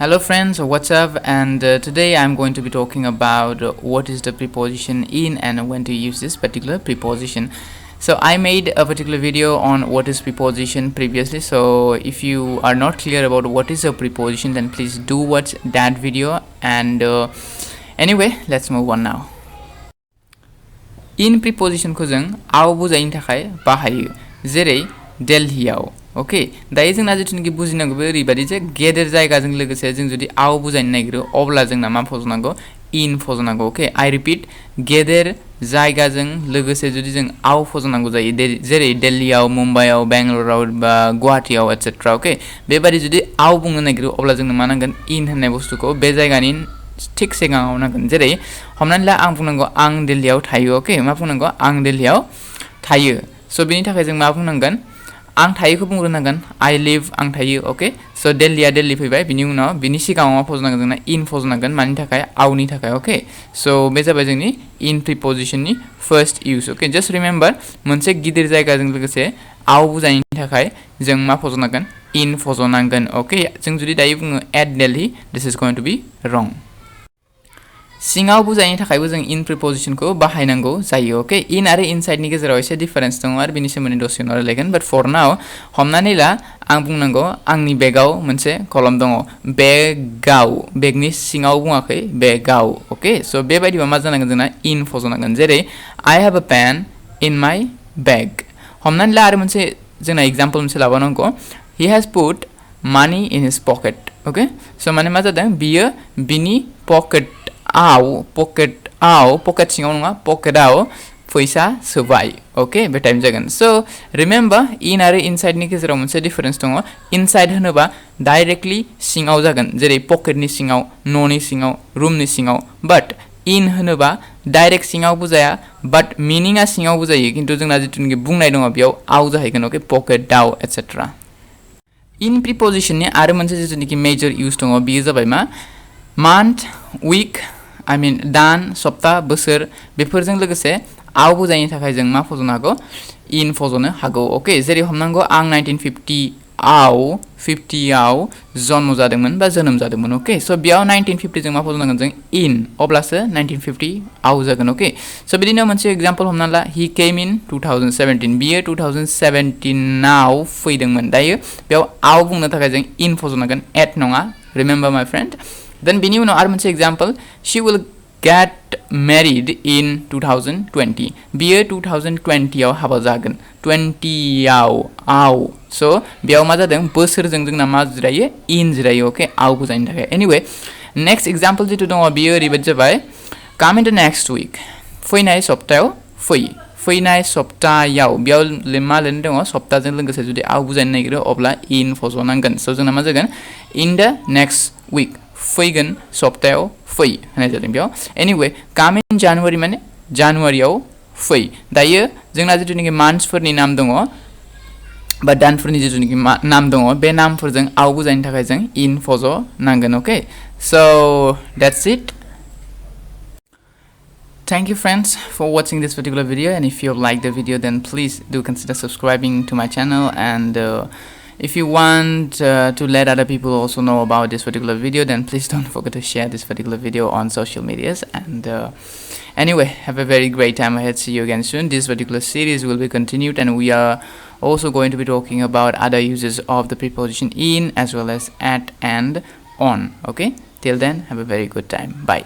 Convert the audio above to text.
Hello friends, what's up? And today I'm going to be talking about what is the preposition in and when to use this particular preposition. So I made a particular video on what is preposition previously, so if you are not clear about what is a preposition, then please do watch that video. And anyway, let's move on now. In preposition को जों आव बुजायनो थाखाय बाहायो, जेरै दिल्लीयाव. Okay, दायो जोंना जिथुनिखि बुजिनांगौ बे ओरैबायदि जे गेदेर जायगाजों लोगोसे जों जुदि आव बुजायनो नागिरो अब्ला जोंना मा फज'नांगौ? इन फज'नांगौ. ओके, आई रिपिट, गेदेर जायगाजों लोगोसे जुदि जों आव फज'नांगौ जायो, जेरै दिल्लीयाव, मुम्बाइआव, बेंगलराव बा गुवाहाटीआव एटसेट्रा. ओके, बेबादि जुदि आव बुंनो नागिरो अब्ला जोंनो मा नांगोन? इन होननाय बुस्थुखौ बे जायगानि थिक सिगाङाव नांगोन. जेरै हमनानै ला आं बुंनांगौ आं दिल्लीयाव थायो. ओके, मा बुंनांगौ? आं दिल्लीयाव थायो. स' बेनि थाखाय जों मा बुंनांगोन? आं थायोखौ बुंग्रोनांगोन. आई लिव, आं थायो. ओके, स' दिल्लीया दिल्ली फैबाय, बिनि उनाव बिनि सिगाङाव मा फज'नांगोन? जोंना इन फज'नांगोन. मानि थाखाय? आवनि थाखाय. ओके, स' बे जाबाय जोंनि इन प्रिपोजिशननि first use. Okay, just remember, मोनसे गिदिर जायगाजों लोगोसे आव बुजायनो थाखाय जों मा फज'नांगोन? इन फज'नांगोन. ओके, जों जुदि दायो बुङो at Delhi, this is going to be wrong. सिङाव बुजायनो थाखायबो जों इन प्रिपोजिशनखौ बाहायनांगौ जायो. ओके, इन आरो इनसाइडनि गेजेराव एसे डिफारेन्स दङ आरो बिनि सोमोन्दै दसे उनाव रायलायगोन. बाट फर नाउ हमनानै ला आं बुंनांगौ आंनि बेगाव मोनसे कलम दङ. बेगाव, बेगनि सिङाव बुङाखै, बेगाव. ओके, स' बेबायदिबा मा जानांगोन? जोंना इन फज'नांगोन. जेरै I have a pen in my bag. हमनानै ला आरो मोनसे जोंना एग्जाम्पल मोनसे लाबावनांगौ. हि हेज पुट मानि इन हिज पकेट. ओके, स' माने मा जादों? बियो बिनि पकेट सिङाव नङा, पकेटआव फैसा सोबाय. ओके, बे टाइम जागोन. स' रिमेम्बार, इन आरो इनसाइडनि गेजेराव मोनसे डिफारेन्स दङ. इनसाइड होनोबा डाइरेक्टलि सिङाव जागोन, जेरै पकेटनि सिङाव, न'नि सिङाव, रुमनि सिङाव. बाट इन होनोबा डाइरेक्ट सिङाव बुजाया, बाट मिनिङा सिङाव बुजायो, खिन्थु जोंना जिथुनिखि बुंनाय दङ बेयाव आव जाहैगोन. Okay, पकेटआव etcetera. इन प्रिपोजिशननि आरो मोनसे जिथुनिखि मेजर इउज दङ, बेयो जाबाय मा? मान्थ, उइक, दान, सप्ता, बोसोर, बेफोरजों लोगोसे आव बुजायनो थाखाय जों मा फज'नो हागौ? इन फज'नो हागौ. ओके, जेरै हमनांगौ आं 1950आव जन्म जादोंमोन बा जोनोम जादोंमोन. अके, स' बेयाव 1950 जों मा फज'नांगोन? जों इन, अब्लासो 1950 आव जागोन. अके, स' बिदिनो मोनसे एग्जाम्पल हमना ला, हि केम इन 2017. बियो 2017आव फैदोंमोन. दायो बेयाव आव बुंनो थाखाय जों इन फज'नांगोन, एट नङा. Remember my friend. देन बिनि उनाव आरो मोनसे example, she will get married in 2020. बियो 2020आव हाबा जागोन. 20आव आव. स' बेयाव मा जादों? बोसोरजों जोंना मा जिरायो? इन जिरायो. अके, आव बुजायनो थाखाय. एनिवे, नेक्स्ट एग्जाम्पल जिथु दङ बियो ओरैबायदि जाबाय, काम इन द नेक्स्ट उइक. फैनाय सप्तायाव फै. फैनाय सप्तायाव, बेयाव मा लिरनाय दङ? सप्ताजों लोगोसे जुदि आव बुजायनो नागिरो अब्ला इन फज'नांगोन. स' जोंना मा जागोन? इन द नेक्स्ट उइक, फैगोन सप्तायाव फै होननाय जादों बेयाव. एनिवे, काम इन जानुवारि माने जानुवारियाव फै. दायो जोंना जिथुनिखि मान्थ्सफोरनि नाम दङ बा दानफोरनि जिथुनिखि नाम दङ, बे नामफोरजों आव बुजायनो थाखाय जों इन फज'नांगोन. ओके, स' that's it. Thank you friends for watching this particular video, and if you like the video then please do consider subscribing to my channel, and if you want to let other people also know about this particular video, then please don't forget to share this particular video on social medias. And anyway, have a very great time ahead. See you again soon. This particular series will be continued, and we are also going to be talking about other uses of the preposition in as well as at and on. Okay, till then, have a very good time. Bye.